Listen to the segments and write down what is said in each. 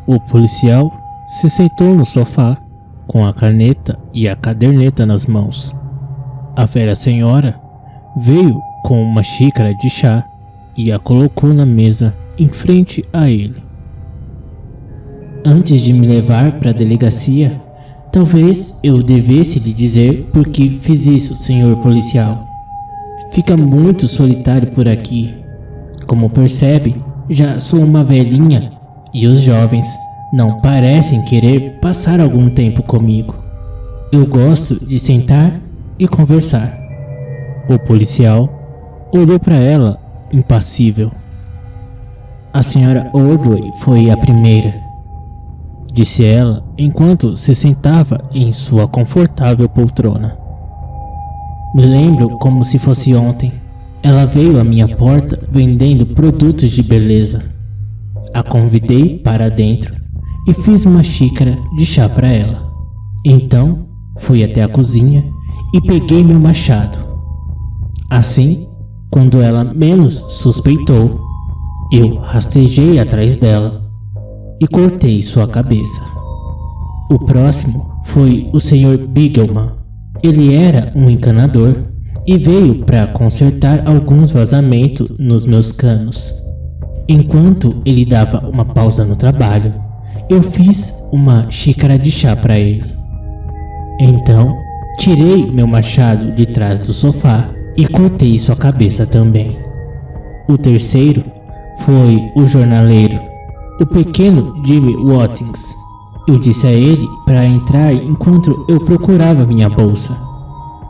O policial se sentou no sofá com a caneta e a caderneta nas mãos. A velha senhora veio com uma xícara de chá e a colocou na mesa em frente a ele. Antes de me levar para a delegacia, talvez eu devesse lhe dizer por que fiz isso, senhor policial. Fica muito solitário por aqui. Como percebe, já sou uma velhinha e os jovens não parecem querer passar algum tempo comigo. Eu gosto de sentar e conversar. O policial olhou para ela impassível. A senhora Ordway foi a primeira, disse ela enquanto se sentava em sua confortável poltrona. Me lembro como se fosse ontem. Ela veio à minha porta vendendo produtos de beleza. A convidei para dentro e fiz uma xícara de chá para ela. Então fui até a cozinha e peguei meu machado. Assim, quando ela menos suspeitou, eu rastejei atrás dela e cortei sua cabeça. O próximo foi o Sr. Bigelman. Ele era um encanador e veio para consertar alguns vazamentos nos meus canos. Enquanto ele dava uma pausa no trabalho, eu fiz uma xícara de chá para ele. Então, tirei meu machado de trás do sofá e cortei sua cabeça também. O terceiro foi o jornaleiro, o pequeno Jimmy Watkins. Eu disse a ele para entrar enquanto eu procurava minha bolsa.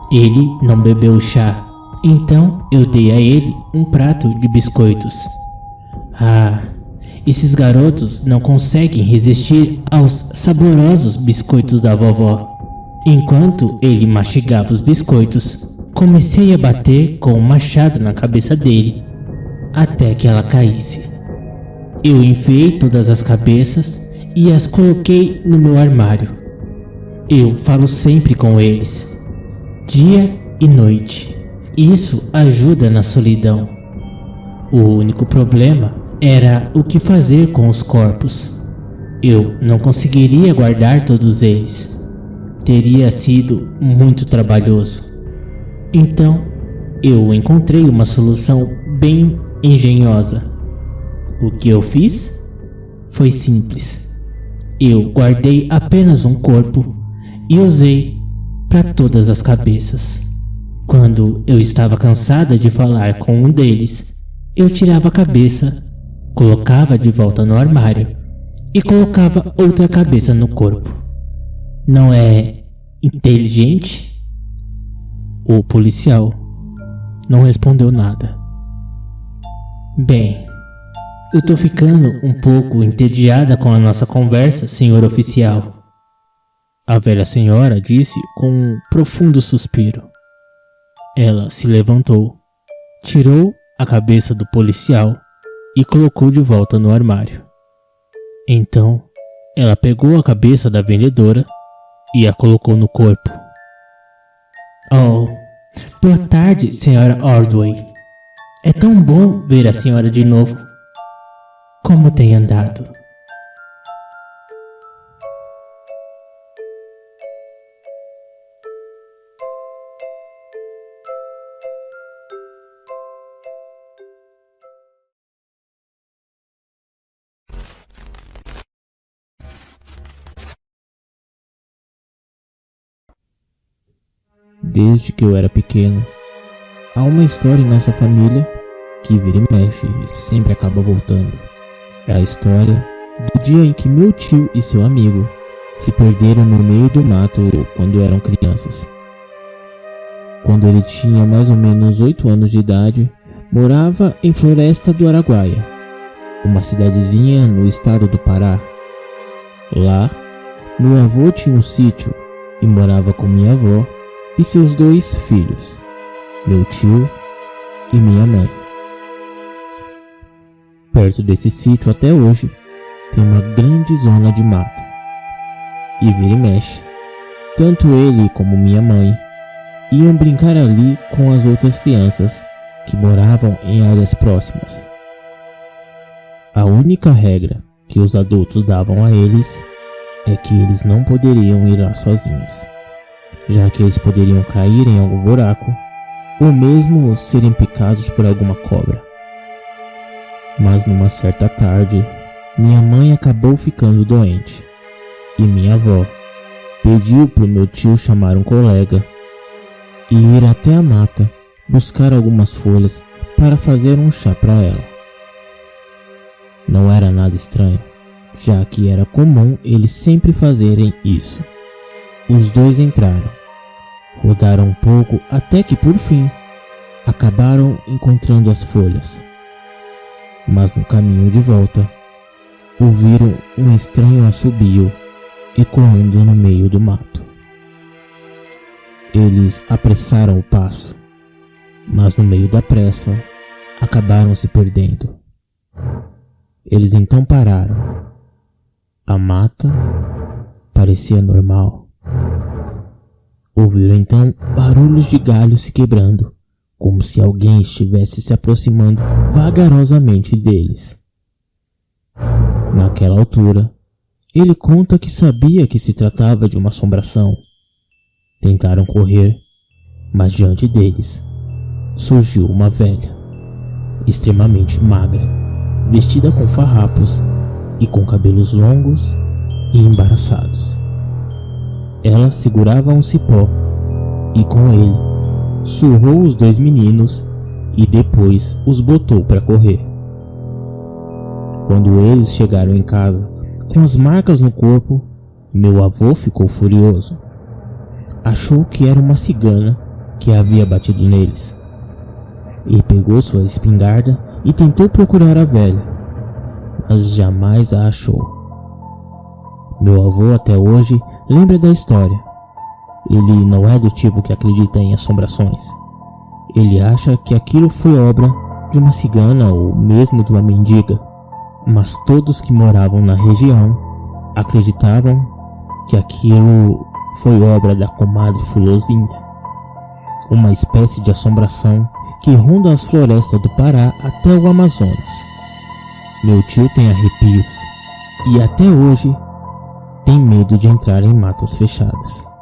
Ele não bebeu chá, então eu dei a ele um prato de biscoitos. Esses garotos não conseguem resistir aos saborosos biscoitos da vovó. Enquanto ele mastigava os biscoitos, comecei a bater com o machado na cabeça dele, até que ela caísse. Eu enfiei todas as cabeças e as coloquei no meu armário. Eu falo sempre com eles, dia e noite. Isso ajuda na solidão. O único problema era o que fazer com os corpos. Eu não conseguiria guardar todos eles. Teria sido muito trabalhoso. Então, eu encontrei uma solução bem engenhosa. O que eu fiz foi simples. Eu guardei apenas um corpo e usei para todas as cabeças. Quando eu estava cansada de falar com um deles, eu tirava a cabeça, colocava de volta no armário e colocava outra cabeça no corpo. Não é inteligente? O policial não respondeu nada. Bem, eu tô ficando um pouco entediada com a nossa conversa, senhor oficial. A velha senhora disse com um profundo suspiro. Ela se levantou, tirou a cabeça do policial e colocou de volta no armário. Então, ela pegou a cabeça da vendedora e a colocou no corpo. Oh, boa tarde, senhora Ordway. É tão bom ver a senhora de novo. Como tem andado? Desde que eu era pequeno, há uma história em nossa família que vira e mexe e sempre acaba voltando. É a história do dia em que meu tio e seu amigo se perderam no meio do mato quando eram crianças. Quando ele tinha mais ou menos 8 anos de idade, morava em Floresta do Araguaia, uma cidadezinha no estado do Pará. Lá, meu avô tinha um sítio e morava com minha avó e seus 2 filhos, meu tio e minha mãe. Perto desse sítio até hoje tem uma grande zona de mata. E vira e mexe, tanto ele como minha mãe iam brincar ali com as outras crianças que moravam em áreas próximas. A única regra que os adultos davam a eles é que eles não poderiam ir lá sozinhos, já que eles poderiam cair em algum buraco ou mesmo serem picados por alguma cobra. Mas numa certa tarde, minha mãe acabou ficando doente e minha avó pediu para o meu tio chamar um colega e ir até a mata buscar algumas folhas para fazer um chá para ela. Não era nada estranho, já que era comum eles sempre fazerem isso. Os dois entraram, rodaram um pouco até que por fim acabaram encontrando as folhas. Mas no caminho de volta, ouviram um estranho assobio ecoando no meio do mato. Eles apressaram o passo, mas no meio da pressa acabaram se perdendo. Eles então pararam. A mata parecia normal. Ouviram então barulhos de galhos se quebrando, como se alguém estivesse se aproximando vagarosamente deles. Naquela altura, ele conta que sabia que se tratava de uma assombração. Tentaram correr, mas diante deles surgiu uma velha, extremamente magra, vestida com farrapos e com cabelos longos e embaraçados. Ela segurava um cipó e com ele surrou os dois meninos e depois os botou para correr. Quando eles chegaram em casa com as marcas no corpo, meu avô ficou furioso. Achou que era uma cigana que havia batido neles. Ele pegou sua espingarda e tentou procurar a velha, mas jamais a achou. Meu avô até hoje lembra da história. Ele não é do tipo que acredita em assombrações. Ele acha que aquilo foi obra de uma cigana ou mesmo de uma mendiga. Mas todos que moravam na região acreditavam que aquilo foi obra da comadre Fulozinha, uma espécie de assombração que ronda as florestas do Pará até o Amazonas. Meu tio tem arrepios e até hoje tem medo de entrar em matas fechadas.